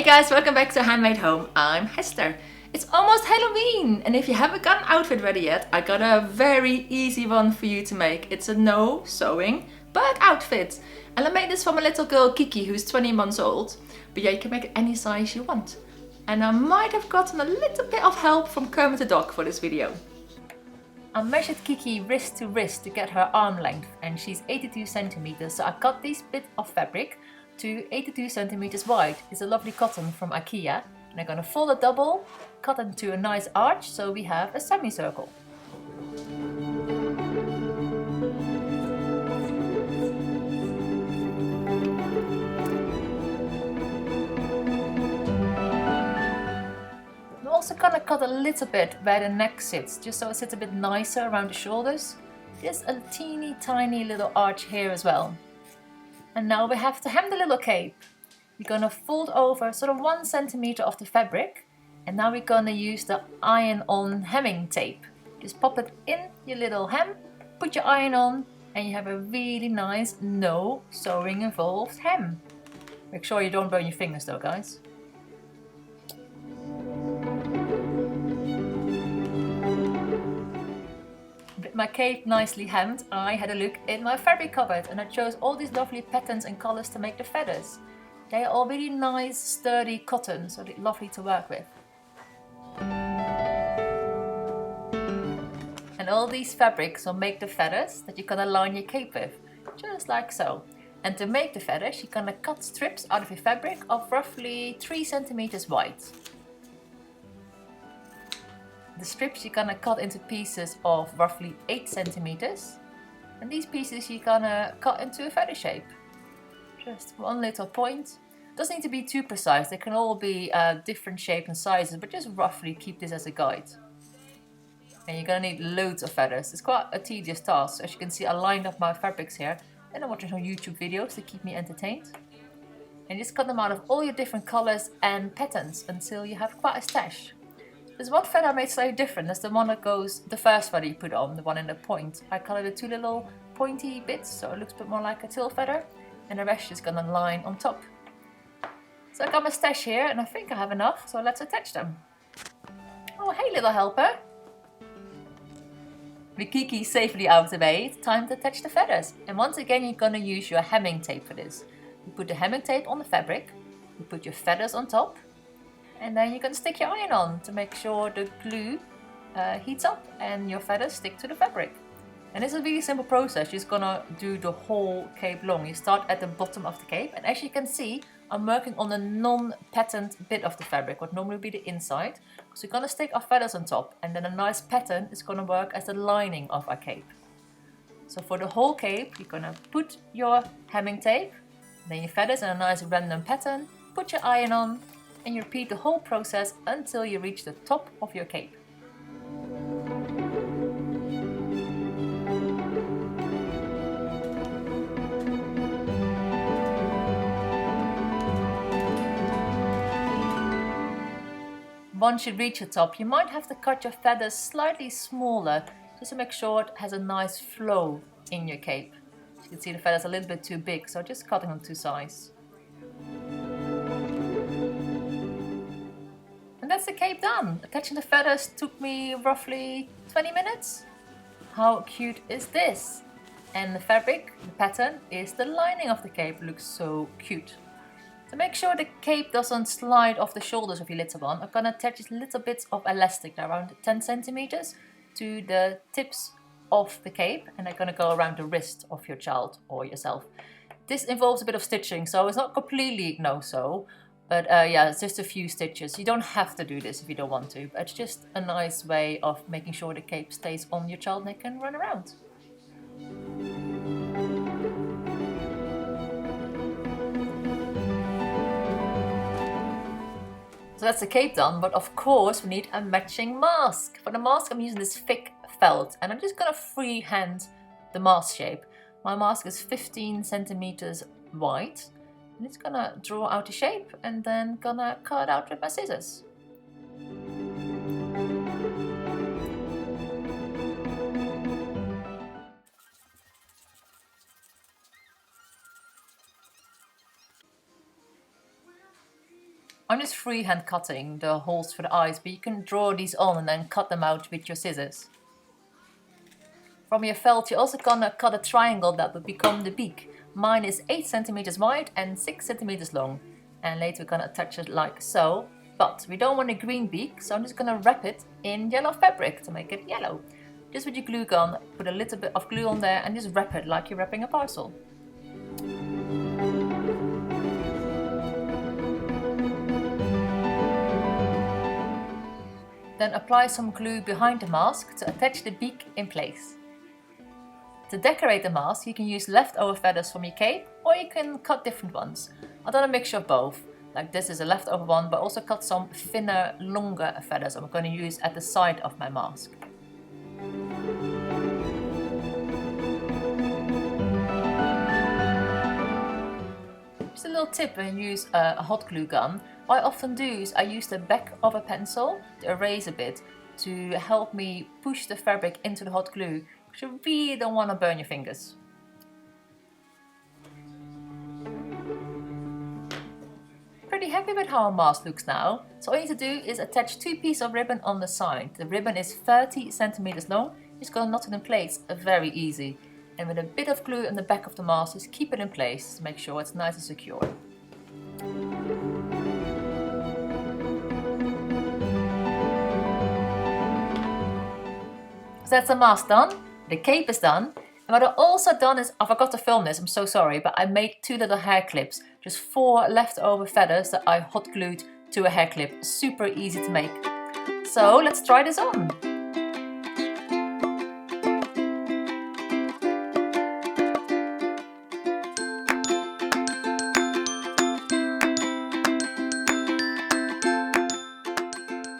guys, welcome back to Handmade Home. I'm Hester. It's almost Halloween, and if you haven't got an outfit ready yet, I got a very easy one for you to make. It's a no sewing, but outfit. And I made this for my little girl Kiki, who's 20 months old. But yeah, you can make it any size you want. And I might have gotten a little bit of help from Kermit the Dog for this video. I measured Kiki wrist to wrist to get her arm length, and she's 82 centimeters, so I cut this bit of fabric to 82 centimeters wide. It's a lovely cotton from IKEA, and I'm gonna fold it double, cut it into a nice arch so we have a semicircle. I'm also gonna cut a little bit where the neck sits, just so it sits a bit nicer around the shoulders. Just a teeny tiny little arch here as well. And now we have to hem the little cape. We're gonna fold over sort of 1 centimeter of the fabric, and now we're gonna use the iron-on hemming tape. Just pop it in your little hem, put your iron on, and you have a really nice, no sewing involved hem. Make sure you don't burn your fingers though, guys. With my cape nicely hemmed, I had a look in my fabric cupboard, and I chose all these lovely patterns and colors to make the feathers. They are all really nice, sturdy cotton, so they're lovely to work with. And all these fabrics will make the feathers that you're gonna line your cape with, just like so. And to make the feathers, you're gonna cut strips out of your fabric of roughly 3 centimeters wide. The strips you're gonna cut into pieces of roughly 8 centimeters. And these pieces you're gonna cut into a feather shape. Just one little point. Doesn't need to be too precise, they can all be different shapes and sizes, but just roughly keep this as a guide. And you're gonna need loads of feathers. It's quite a tedious task. As you can see, I lined up my fabrics here, and I'm watching some YouTube videos to keep me entertained. And just cut them out of all your different colors and patterns until you have quite a stash. There's one feather I made slightly different. That's the one that goes, the first feather you put on, the one in the point. I colored the 2 little pointy bits, so it looks a bit more like a tail feather. And the rest is gonna line on top. So I got my stash here, and I think I have enough, so let's attach them. Oh, hey little helper! With Kiki safely out of the way, it's time to attach the feathers. And once again, you're gonna use your hemming tape for this. You put the hemming tape on the fabric, you put your feathers on top, and then you're gonna stick your iron on to make sure the glue heats up and your feathers stick to the fabric. And this is a really simple process. You're just gonna do the whole cape long. You start at the bottom of the cape, and as you can see, I'm working on a non-patterned bit of the fabric, what normally would be the inside. So we're gonna stick our feathers on top, and then a nice pattern is gonna work as the lining of our cape. So for the whole cape, you're gonna put your hemming tape, then your feathers in a nice random pattern, put your iron on, and you repeat the whole process until you reach the top of your cape. Once you reach the top, you might have to cut your feathers slightly smaller just to make sure it has a nice flow in your cape. As you can see, the feathers are a little bit too big, so just cutting them to size. And that's the cape done. Attaching the feathers took me roughly 20 minutes. How cute is this? And the fabric, the pattern, is the lining of the cape. It looks so cute. To make sure the cape doesn't slide off the shoulders of your little one, I'm gonna attach these little bits of elastic, around 10 centimeters, to the tips of the cape, and they're gonna go around the wrist of your child or yourself. This involves a bit of stitching, so it's not completely no-sew, but yeah, it's just a few stitches. You don't have to do this if you don't want to, but it's just a nice way of making sure the cape stays on your child and they can run around. So that's the cape done, but of course we need a matching mask. For the mask I'm using this thick felt, and I'm just gonna freehand the mask shape. My mask is 15 centimeters wide, and it's gonna draw out the shape and then gonna cut out with my scissors. I'm just freehand cutting the holes for the eyes, but you can draw these on and then cut them out with your scissors. From your felt, you're also gonna cut a triangle that will become the beak. Mine is 8 centimeters wide and 6 centimeters long. And later we're gonna attach it like so. But we don't want a green beak, so I'm just gonna wrap it in yellow fabric to make it yellow. Just with your glue gun, put a little bit of glue on there and just wrap it like you're wrapping a parcel. Then apply some glue behind the mask to attach the beak in place. To decorate the mask, you can use leftover feathers from your cape, or you can cut different ones. I've done a mixture of both. Like this is a leftover one, but also cut some thinner, longer feathers I'm going to use at the side of my mask. Just a little tip when you use a hot glue gun. What I often do is I use the back of a pencil to erase a bit to help me push the fabric into the hot glue, because you really don't want to burn your fingers. Pretty happy with how our mask looks now. So all you need to do is attach 2 pieces of ribbon on the side. The ribbon is 30 centimeters long. Just gonna knot it in place, very easy. And with a bit of glue on the back of the mask, just keep it in place to make sure it's nice and secure. So that's the mask done, the cape is done. And what I've also done is, I forgot to film this, I'm so sorry, but I made 2 little hair clips. Just 4 leftover feathers that I hot glued to a hair clip. Super easy to make. So let's try this on.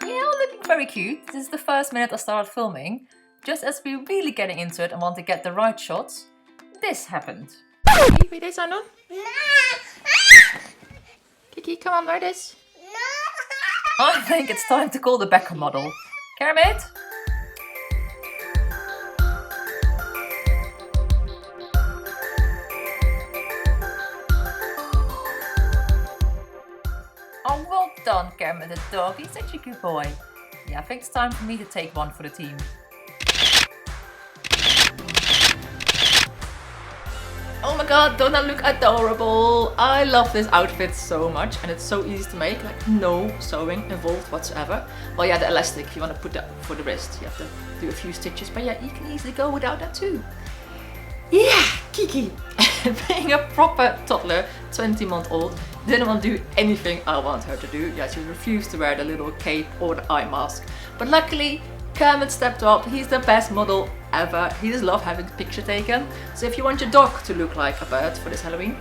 Yeah, all looking very cute. This is the first minute I started filming. Just as we're really getting into it and want to get the right shots, this happened. Kiki, deze aan doen? Kiki, come on, wear this. I think it's time to call the backer model. Kermit? Oh, well done, Kermit the dog. He's such a good boy. Yeah, I think it's time for me to take one for the team. Oh my god, don't that look adorable? I love this outfit so much and it's so easy to make, like no sewing involved whatsoever. Well yeah, the elastic, if you want to put that for the wrist, you have to do a few stitches, but yeah, you can easily go without that too. Yeah, Kiki, being a proper toddler, 20-month-old, didn't want to do anything I want her to do. Yeah, she refused to wear the little cape or the eye mask. But luckily, Kermit stepped up. He's the best model ever. He just loves having a picture taken. So if you want your dog to look like a bird for this Halloween,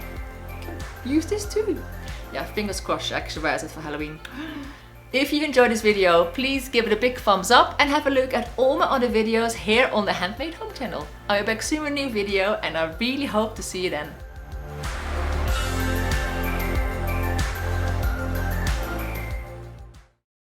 you can use this too. Yeah, fingers crossed she actually wears it for Halloween. If you enjoyed this video, please give it a big thumbs up and have a look at all my other videos here on the Handmade Home channel. I'll be back soon with a new video and I really hope to see you then.